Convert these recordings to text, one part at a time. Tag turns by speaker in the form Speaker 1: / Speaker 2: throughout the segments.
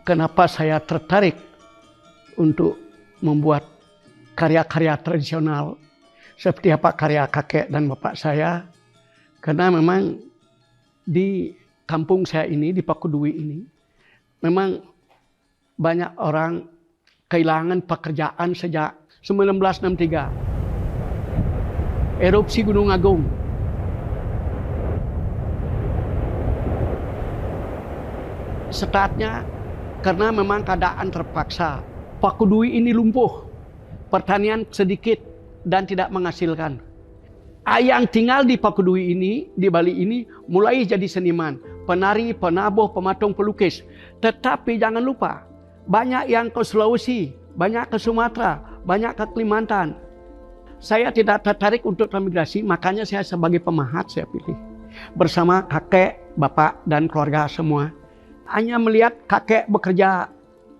Speaker 1: kenapa saya tertarik untuk membuat karya-karya tradisional seperti apa karya kakek dan bapak saya. Karena memang di kampung saya ini, di Pakudui ini, memang banyak orang kehilangan pekerjaan sejak 1963. Erupsi Gunung Agung. Startnya karena memang keadaan terpaksa. Pakudui ini lumpuh, pertanian sedikit dan tidak menghasilkan. Yang tinggal di Pakudui ini, di Bali ini, mulai jadi seniman, penari, penabuh, pematung, pelukis. Tetapi jangan lupa, banyak yang ke Sulawesi, banyak ke Sumatera, banyak ke Kalimantan. Saya tidak tertarik untuk transmigrasi, makanya saya sebagai pemahat saya pilih. Bersama kakek, bapak, dan keluarga semua. Hanya melihat kakek bekerja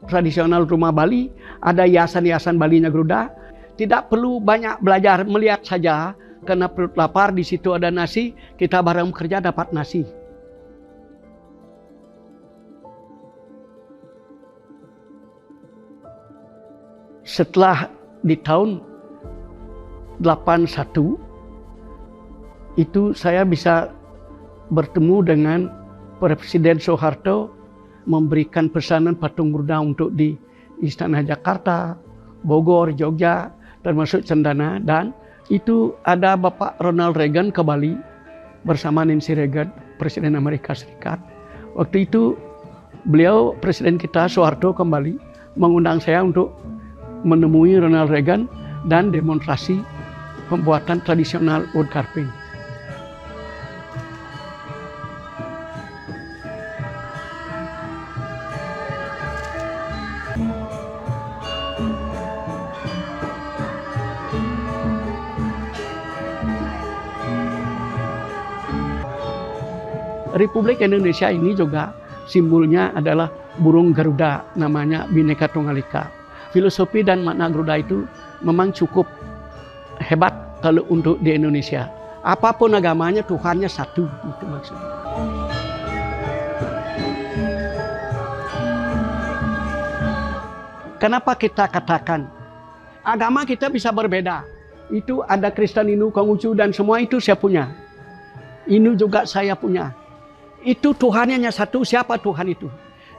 Speaker 1: tradisional rumah Bali, ada hiasan-hiasan Balinya Garuda. Tidak perlu banyak belajar, melihat saja. Karena perut lapar, di situ ada nasi, kita bareng bekerja dapat nasi. Setelah di tahun 81, itu saya bisa bertemu dengan Presiden Soeharto, memberikan pesanan patung Garuda untuk di Istana Jakarta, Bogor, Jogja, termasuk Cendana. Dan itu ada Bapak Ronald Reagan ke Bali bersama Nancy Reagan, Presiden Amerika Serikat. Waktu itu beliau, Presiden kita Soeharto kembali, mengundang saya untuk menemui Ronald Reagan dan demonstrasi pembuatan tradisional wood carving. Republik Indonesia ini juga simbolnya adalah burung Garuda, namanya Bhinneka Tunggal Ika. Filosofi dan makna Garuda itu memang cukup hebat kalau untuk di Indonesia. Apapun agamanya, Tuhannya satu, itu maksudnya. Kenapa kita katakan agama kita bisa berbeda? Itu ada Kristen, Hindu, Konghucu, dan semua itu saya punya. Ini juga saya punya. Itu Tuhannya hanya satu. Siapa Tuhan itu?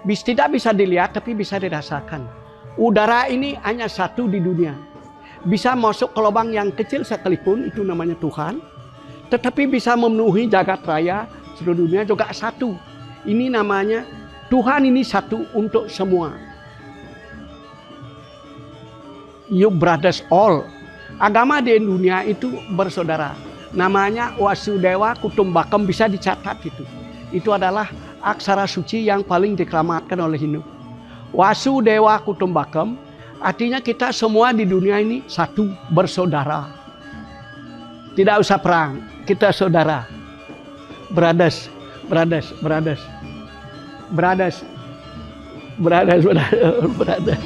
Speaker 1: Tidak bisa dilihat, tapi bisa dirasakan. Udara ini hanya satu di dunia. Bisa masuk ke lubang yang kecil sekalipun, itu namanya Tuhan. Tetapi bisa memenuhi jagat raya seluruh dunia juga satu. Ini namanya Tuhan, ini satu untuk semua. You brothers all. Agama di dunia itu bersaudara. Namanya Wasudewa Kutumbakam, bisa dicatat itu. Itu adalah aksara suci yang paling dikeramatkan oleh Hindu. Wasudewa Kutumbakam artinya kita semua di dunia ini satu, bersaudara. Tidak usah perang, kita saudara. Brothers, brothers, brothers. Brothers, brothers, brothers, brothers.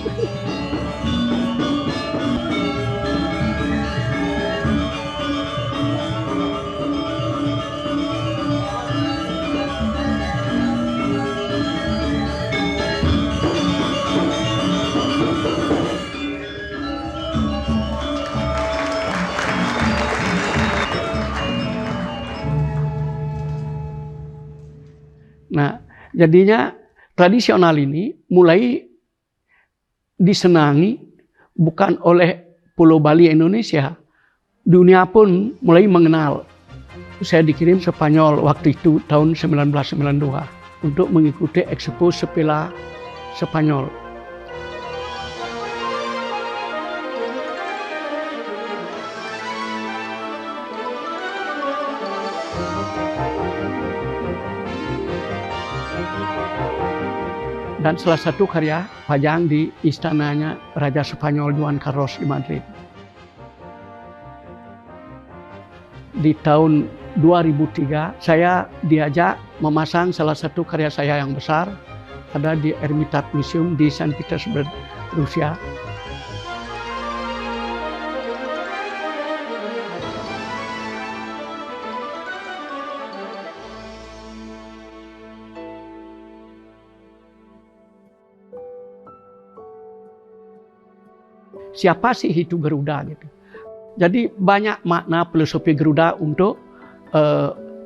Speaker 1: Nah, jadinya tradisional ini mulai disenangi bukan oleh Pulau Bali Indonesia, dunia pun mulai mengenal. Saya dikirim Spanyol waktu itu tahun 1992 untuk mengikuti Expo Sepela Spanyol. Dan salah satu karya pajang di istananya Raja Spanyol Juan Carlos di Madrid. Di tahun 2003 saya diajak memasang salah satu karya saya yang besar, ada di Hermitage Museum di Saint Petersburg, Rusia. Siapa sih itu Garuda gitu. Jadi banyak makna filosofi Garuda untuk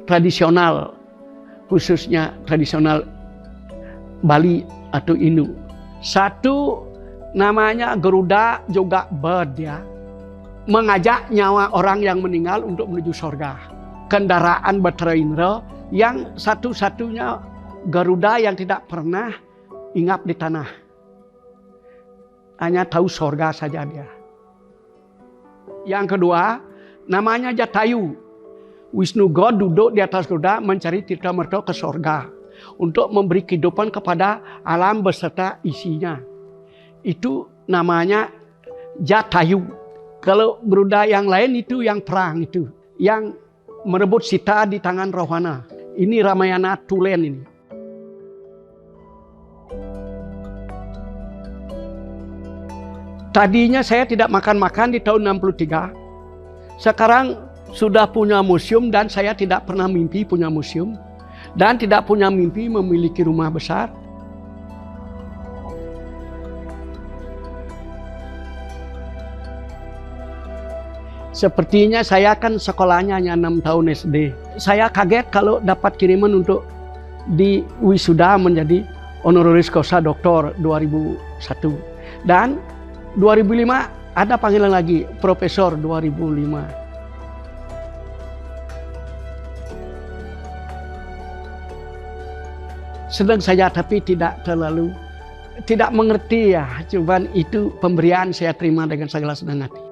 Speaker 1: tradisional, khususnya tradisional Bali atau Indo. Satu namanya Garuda juga bird ya. Mengajak nyawa orang yang meninggal untuk menuju surga. Kendaraan batara indera yang satu-satunya Garuda yang tidak pernah hinggap di tanah. Hanya tahu surga saja dia. Yang kedua, namanya Jatayu. Wisnu God duduk di atas Garuda mencari tirta mertua ke surga untuk memberi kehidupan kepada alam beserta isinya. Itu namanya Jatayu. Kalau Garuda yang lain itu yang perang itu, yang merebut Sita di tangan Rohana. Ini Ramayana Tulen ini. Tadinya saya tidak makan-makan di tahun 63. Sekarang sudah punya museum dan saya tidak pernah mimpi punya museum. Dan tidak punya mimpi memiliki rumah besar. Sepertinya saya kan sekolahnya hanya 6 tahun SD. Saya kaget kalau dapat kiriman untuk di wisuda menjadi honoris causa doktor 2001. Dan 2005 ada panggilan lagi, profesor 2005. Sedang saja tapi tidak mengerti ya. Cuman itu pemberian saya terima dengan segala senang hati.